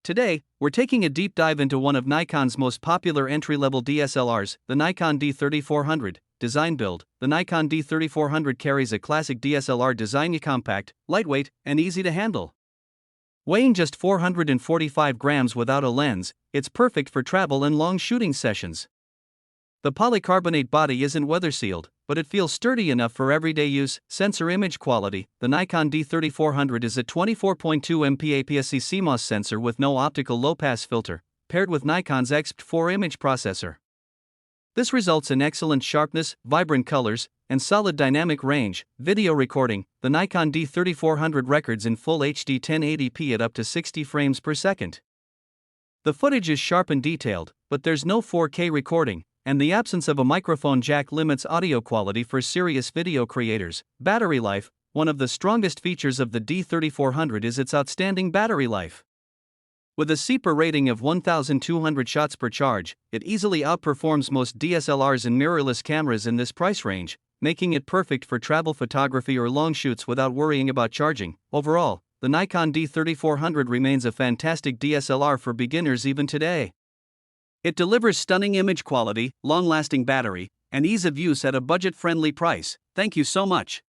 Today, we're taking a deep dive into one of Nikon's most popular entry-level DSLRs, the Nikon D3400. Design build. The Nikon D3400 carries a classic DSLR design, compact, lightweight, and easy to handle. Weighing just 445 grams without a lens, it's perfect for travel and long shooting sessions. The polycarbonate body isn't weather-sealed, but it feels sturdy enough for everyday use. Sensor image quality. The Nikon D3400 is a 24.2 MP APS-C CMOS sensor with no optical low-pass filter, paired with Nikon's XP4 image processor. This results in excellent sharpness, vibrant colors, and solid dynamic range. Video recording. The Nikon D3400 records in full HD 1080p at up to 60 frames per second. The footage is sharp and detailed, but there's no 4K recording, and the absence of a microphone jack limits audio quality for serious video creators. Battery life. One of the strongest features of the D3400 is its outstanding battery life. With a CPR rating of 1,200 shots per charge, it easily outperforms most DSLRs and mirrorless cameras in this price range, making it perfect for travel photography or long shoots without worrying about charging. Overall, the Nikon D3400 remains a fantastic DSLR for beginners even today. It delivers stunning image quality, long-lasting battery, and ease of use at a budget-friendly price. Thank you so much.